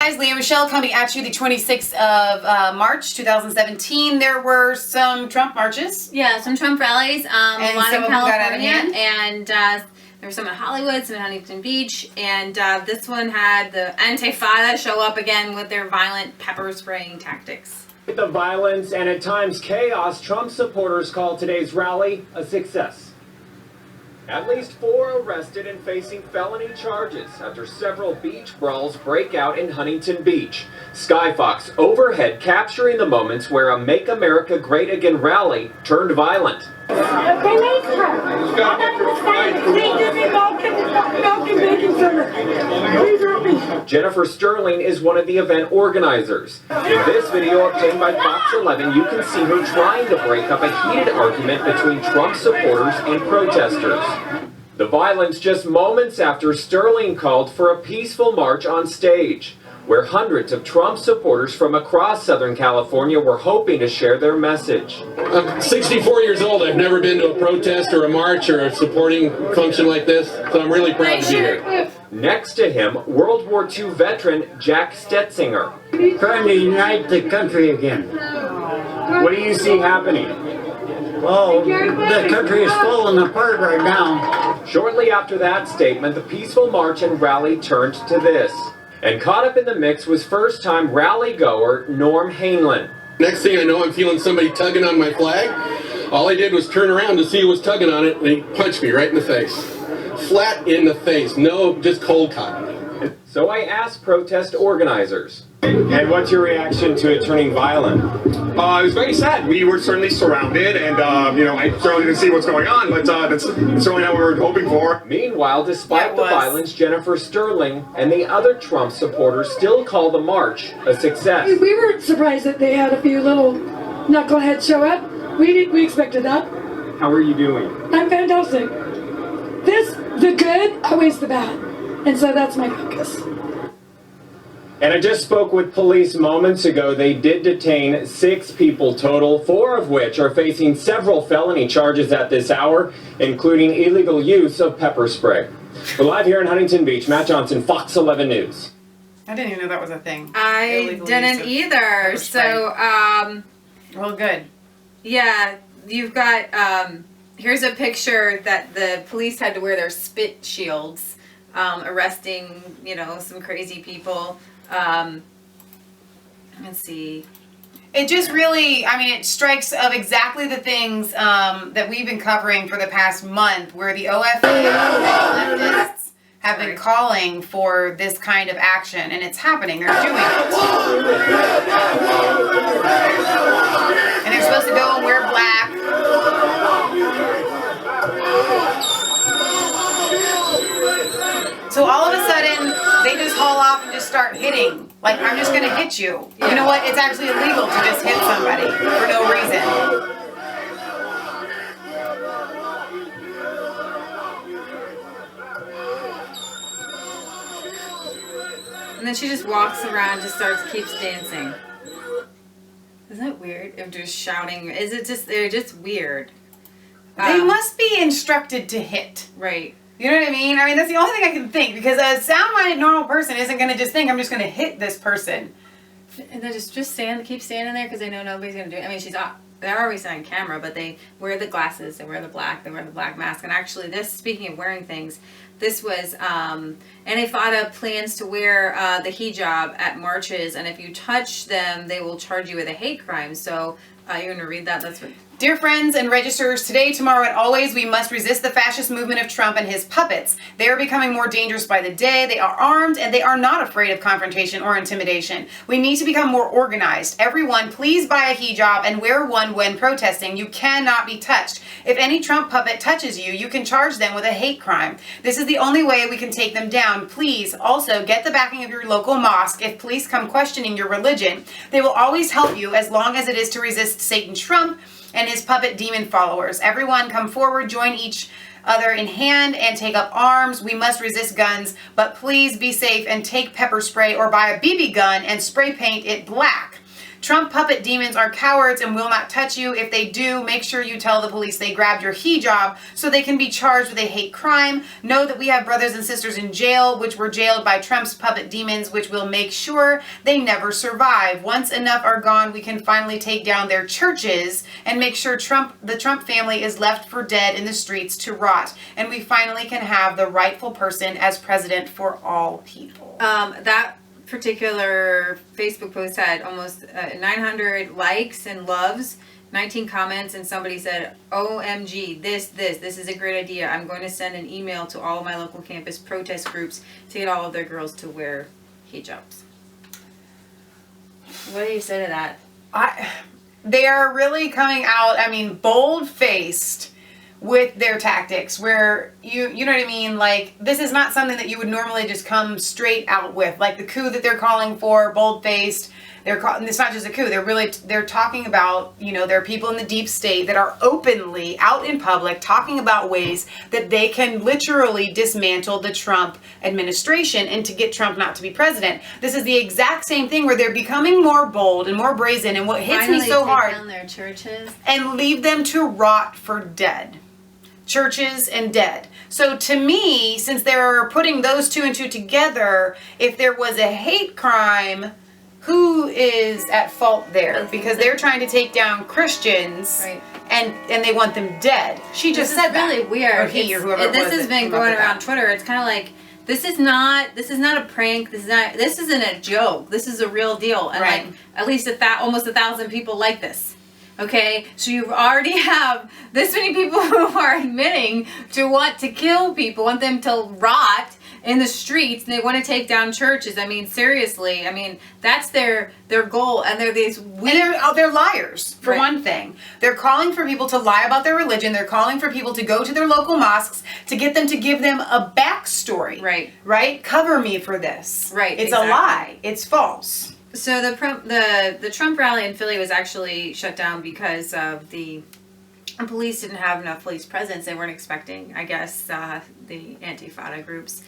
Guys, Leah and Michelle coming at you the 26th of March 2017. There were some Trump marches. Yeah, some Trump rallies. A lot in California, and there were some in Hollywood, some in Huntington Beach, and this one had the antifata show up again with their violent pepper spraying tactics. With the violence and at times chaos, Trump supporters called today's rally a success. At least 4 arrested and facing felony charges after several beach brawls break out in Huntington Beach. Skyfox overhead capturing the moments where a Make America Great Again rally turned violent. They made her. I'm not mistaken. They give me milk and baking soda. Please help me. Jennifer Sterling is one of the event organizers. In this video obtained by Fox 11, you can see her trying to break up a heated argument between Trump supporters and protesters. The violence just moments after Sterling called for a peaceful march on stage, where hundreds of Trump supporters from across Southern California were hoping to share their message. I'm 64 years old. I've never been to a protest or a march or a supporting function like this, so I'm really proud to be here. Next to him, World War II veteran Jack Stetzinger. Trying to unite the country again. What do you see happening? Oh, the country is falling apart right now. Shortly after that statement, the peaceful march and rally turned to this. And caught up in the mix was first-time rally goer Norm Hainlin. Next thing I know, I'm feeling somebody tugging on my flag. All I did was turn around to see who was tugging on it, and he punched me right in the face. Flat in the face. No, just cold cotton. So I asked protest organizers. And what's your reaction to it turning violent? It was very sad. We were certainly surrounded, and I certainly didn't see what's going on, but that's certainly not what we were hoping for. Meanwhile, despite the violence, Jennifer Sterling and the other Trump supporters still call the march a success. We weren't surprised that they had a few little knuckleheads show up. We expected that. How are you doing? I'm fantastic. The good outweighs the bad, and so that's my focus. And I just spoke with police moments ago. They did detain 6 people total, 4 of which are facing several felony charges at this hour, including illegal use of pepper spray. We're live here in Huntington Beach. Matt Johnson, Fox 11 News. I didn't even know that was a thing. I didn't either. So, well, good. Yeah, you've got, here's a picture that the police had to wear their spit shields, arresting, some crazy people. Let's see. It just really, it strikes of exactly the things that we've been covering for the past month, where the OFA leftists have been calling for this kind of action, and it's happening. They're doing it. And they're supposed to go and wear black. So all of a sudden, they just haul off and just start hitting. Like, I'm just going to hit you. Yeah. You know what? It's actually illegal to just hit somebody for no reason. And then she just walks around, keeps dancing. Isn't it weird? If just shouting. They're just weird. They must be instructed to hit. Right. You know what I mean? That's the only thing I can think, because a sound-minded normal person isn't going to just think, I'm just going to hit this person. And they just keep standing there because they know nobody's going to do it. They're always on camera, but they wear the glasses, they wear the black mask. And actually, speaking of wearing things, this was antifata plans to wear the hijab at marches, and if you touch them, they will charge you with a hate crime. So you're going to read that? That's what... Dear friends and registrars, today, tomorrow, and always, we must resist the fascist movement of Trump and his puppets. They are becoming more dangerous by the day. They are armed, and they are not afraid of confrontation or intimidation. We need to become more organized. Everyone, please buy a hijab and wear one when protesting. You cannot be touched. If any Trump puppet touches you, you can charge them with a hate crime. This is the only way we can take them down. Please also get the backing of your local mosque if police come questioning your religion. They will always help you as long as it is to resist Satan Trump and his puppet demon followers. Everyone come forward, join each other in hand, and take up arms. We must resist guns, but please be safe and take pepper spray or buy a BB gun and spray paint it black. Trump puppet demons are cowards and will not touch you. If they do, make sure you tell the police they grabbed your hijab so they can be charged with a hate crime. Know that we have brothers and sisters in jail, which were jailed by Trump's puppet demons, which will make sure they never survive. Once enough are gone, we can finally take down their churches and make sure the Trump family is left for dead in the streets to rot. And we finally can have the rightful person as president for all people. That particular Facebook post had almost 900 likes and loves, 19 comments, and somebody said, OMG, this is a great idea. I'm going to send an email to all of my local campus protest groups to get all of their girls to wear hijabs. What do you say to that? They are really coming out, I mean, bold-faced with their tactics, where you know what I mean? Like, this is not something that you would normally just come straight out with. Like the coup that they're calling for, bold-faced. It's not just a coup. They're talking about, you know, there are people in the deep state that are openly out in public talking about ways that they can literally dismantle the Trump administration and to get Trump not to be president. This is the exact same thing where they're becoming more bold and more brazen, and what hits me so hard, down their churches and leave them to rot for dead. Churches and dead. So to me, since they're putting those two and two together, if there was a hate crime, who is at fault there? Because they're trying to take down Christians, right, and they want them dead. She just said that. Really weird. Or he, or whoever it was. This has been going around Twitter. It's kind of like, this is not a prank. This isn't a joke. This is a real deal. And right, like at least almost 1,000 people like this. Okay, so you already have this many people who are admitting to want to kill people, want them to rot in the streets, and they want to take down churches. I mean, seriously. I mean, that's their goal, and they're these weak... And they're liars, for right, one thing. They're calling for people to lie about their religion. They're calling for people to go to their local mosques to get them to give them a backstory. Right. Right? Cover me for this. Right, It's exactly. a lie. It's false. So the Trump rally in Philly was actually shut down because of the police didn't have enough police presence. They weren't expecting, I guess, the antifata groups.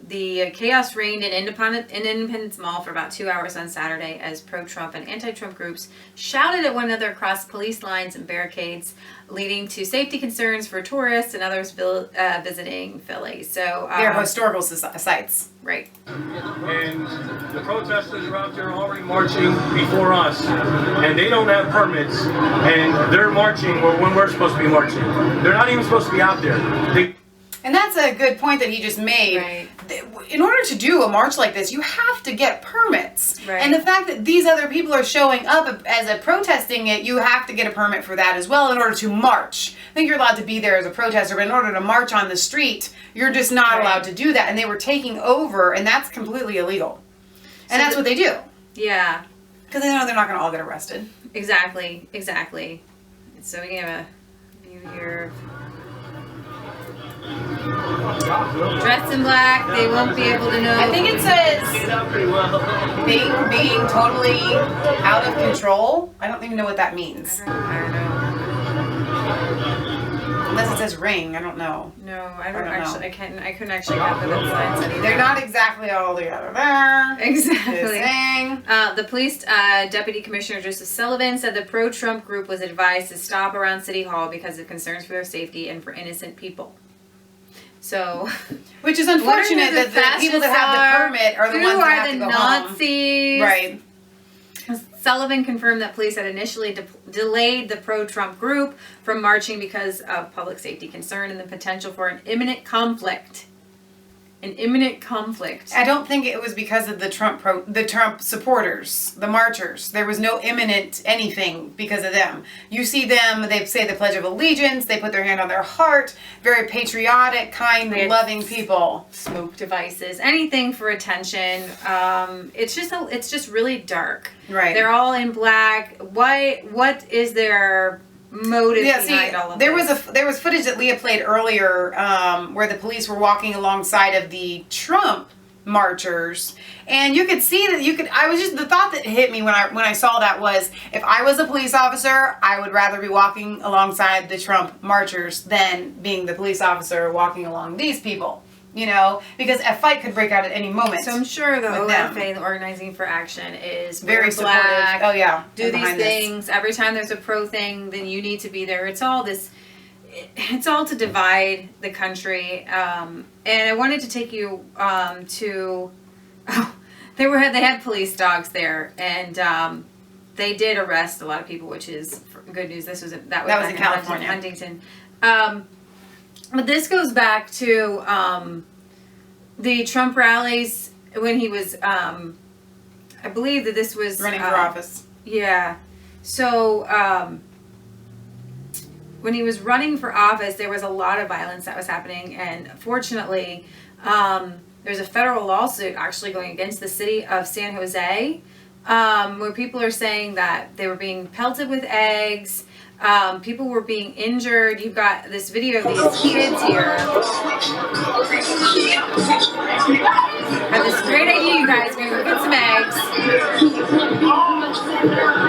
The chaos reigned in Independence Mall for about 2 hours on Saturday as pro-Trump and anti-Trump groups shouted at one another across police lines and barricades, leading to safety concerns for tourists and others visiting Philly. So They're historical sites. Right. And the protesters are out there already marching before us, and they don't have permits, and they're marching when we're supposed to be marching. They're not even supposed to be out there. And that's a good point that he just made. Right. In order to do a march like this, you have to get permits. Right. And the fact that these other people are showing up as a protesting it, you have to get a permit for that as well in order to march. I think you're allowed to be there as a protester, but in order to march on the street, you're just not right, allowed to do that. And they were taking over, and that's completely illegal. And that's what they do. Yeah. Because they know they're not going to all get arrested. Exactly. So we have a view here. Dressed in black, they won't be able to know. I think it says being totally out of control. I don't even know what that means. I don't know. Unless it says ring, I don't know. No, I don't know. actually. I couldn't actually get the sign said either. They're not exactly all together there. Exactly. Thing. The police deputy commissioner Joseph Sullivan said the pro-Trump group was advised to stop around City Hall because of concerns for their safety and for innocent people. So, which is unfortunate that the people that have the permit are the ones that have to go Nazis. home. Right. Sullivan confirmed that police had initially delayed the pro-Trump group from marching because of public safety concern and the potential for an imminent conflict. I don't think it was because of the Trump supporters, the marchers. There was no imminent anything because of them. You see them, they say the Pledge of Allegiance, they put their hand on their heart, very patriotic, kind, loving people. Smoke devices, anything for attention. It's just really dark. Right. They're all in black. What is their motive behind all of this? There was footage that Leah played earlier where the police were walking alongside of the Trump marchers, and you could see that the thought that hit me when I saw that was, if I was a police officer, I would rather be walking alongside the Trump marchers than being the police officer walking along these people. you know, because a fight could break out at any moment. So I'm sure the with them. OFA, the Organizing for Action, is Very black, supportive. Oh yeah, do I'm these behind this. things. Every time there's a pro thing, then you need to be there. It's all this. It's all to divide the country. And I wanted to take you to. Oh, they had police dogs there, and they did arrest a lot of people, which is good news. That was in California, Huntington. But this goes back to the Trump rallies when he was. I believe that this was running for office. Yeah. So when he was running for office, there was a lot of violence that was happening, and fortunately, there's a federal lawsuit actually going against the city of San Jose, where people are saying that they were being pelted with eggs. People were being injured. You've got this video of these kids here. I have this great idea, you guys. We're going to go get some eggs.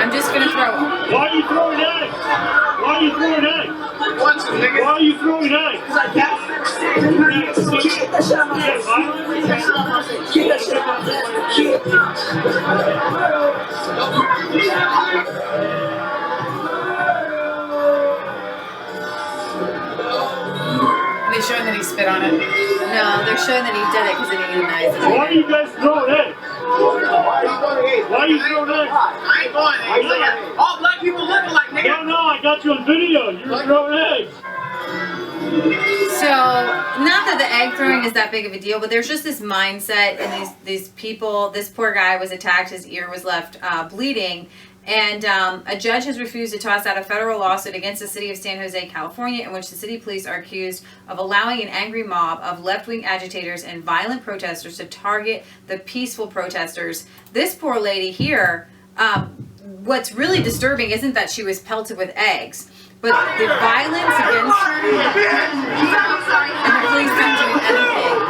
I'm just going to throw them. Why are you throwing eggs? Why are you throwing eggs? Why are you throwing eggs? Keep that shit on Are they showing that he spit on it? No, they're showing that he did it because they didn't recognize it. Why are you guys throwing eggs? Why are you throwing eggs? I ain't going eggs. All black people looking like nigga. No, I got you on video. You were throwing eggs. So, not that the egg throwing is that big of a deal, but there's just this mindset, and these people. This poor guy was attacked. His ear was left bleeding. And a judge has refused to toss out a federal lawsuit against the city of San Jose, California, in which the city police are accused of allowing an angry mob of left-wing agitators and violent protesters to target the peaceful protesters. This poor lady here, what's really disturbing isn't that she was pelted with eggs, but the violence against her and the police not doing anything.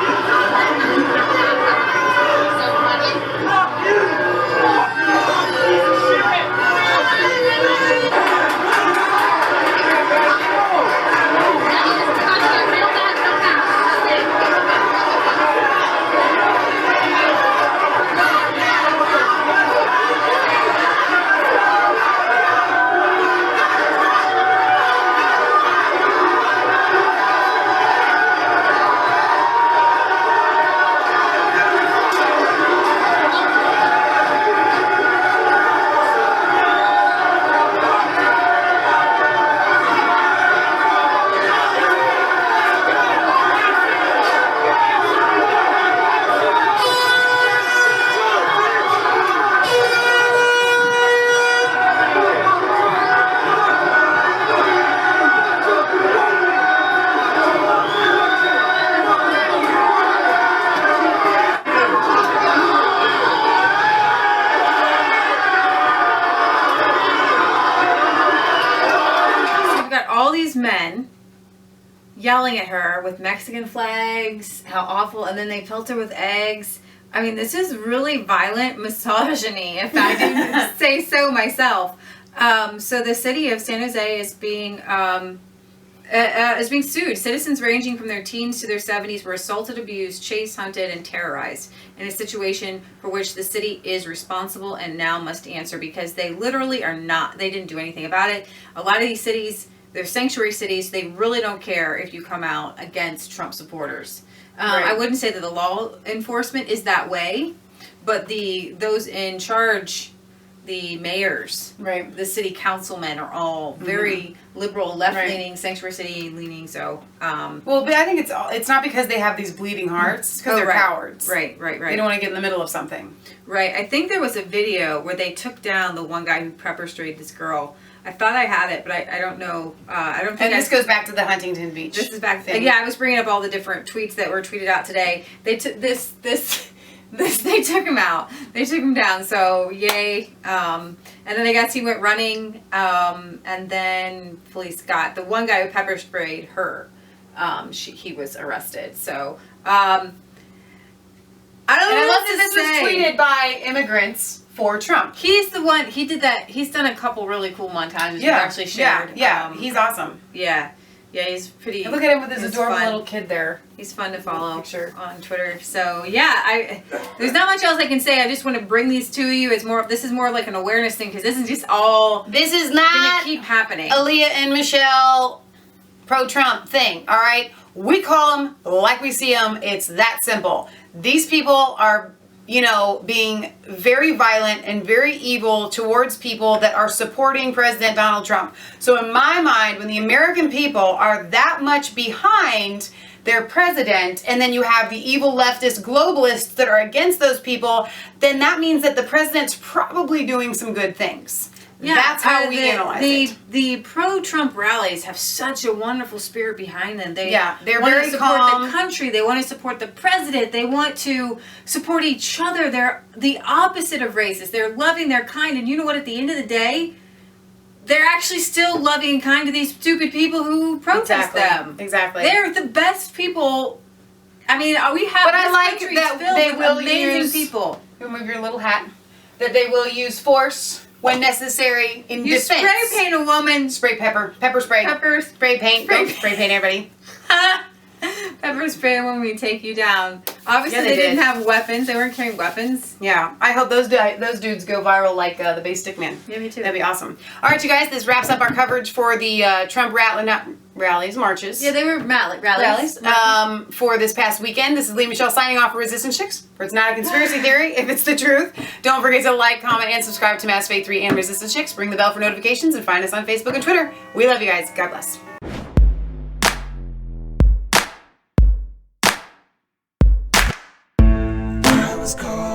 Men yelling at her with Mexican flags, how awful, and then they pelt her with eggs. I mean, this is really violent misogyny, if I do say so myself. So the city of San Jose is being sued. Citizens ranging from their teens to their 70s were assaulted, abused, chased, hunted, and terrorized in a situation for which the city is responsible and now must answer, because they literally are not. They didn't do anything about it. A lot of these cities, they're sanctuary cities. They really don't care if you come out against Trump supporters. Right. I wouldn't say that the law enforcement is that way, but those in charge, the mayors, right, the city councilmen are all very liberal, left-leaning, right, sanctuary city leaning. So, well, but I think it's not because they have these bleeding hearts. It's because they're cowards. Right. They don't want to get in the middle of something. Right. I think there was a video where they took down the one guy who pepper sprayed this girl. I thought I had it, but I don't know. I don't think. And this goes back to the Huntington Beach. This is back. Yeah, I was bringing up all the different tweets that were tweeted out today. They took this. They took him out. They took him down. So yay. And then I guess he went running. And then police got the one guy who pepper sprayed her. He was arrested. So I don't know. I love that this was tweeted by immigrants for Trump. He's the one. He did that. He's done a couple really cool montages. Yeah, actually shared. Yeah, he's awesome. Yeah. Yeah, he's pretty. And look at him with his he's adorable fun. little kid there. He's fun to follow Picture. on Twitter. So yeah, there's not much else I can say. I just want to bring these to you. This is more of like an awareness thing because this is just all. This is gonna not keep happening. Aaliyah and Michelle pro-Trump thing, all right? We call them like we see them. It's that simple. These people are, you know, being very violent and very evil towards people that are supporting President Donald Trump. So in my mind, when the American people are that much behind their president, and then you have the evil leftist globalists that are against those people, then that means that the president's probably doing some good things. Yeah, that's how we analyze it. The pro-Trump rallies have such a wonderful spirit behind them. They're want very to support calm. the country. They want to support the president. They want to support each other. They're the opposite of racist. They're loving, they're kind, and you know what? At the end of the day, they're actually still loving and kind to these stupid people who protest them. Exactly. They're the best people. I mean, we have. But I this like country that filled they with will amazing use people. Remove your little hat. That they will use force when necessary in You defense. spray paint a woman. Spray pepper spray. Pepper Spray paint. spray Don't spray paint everybody. Pepper spray when we take you down. Obviously, Yeah, they they didn't did. have weapons. They weren't carrying weapons. Yeah, I hope those dudes go viral like the Bay Stick Man. Yeah, me too. That'd be awesome. All right, you guys, this wraps up our coverage for the Trump rallies, marches. Yeah, they were rallies. For this past weekend. This is Lee Michelle signing off for Resistance Chicks. For It's Not a Conspiracy Theory, if it's the truth. Don't forget to like, comment, and subscribe to Mass Faith 3 and Resistance Chicks. Ring the bell for notifications and find us on Facebook and Twitter. We love you guys. God bless. Was called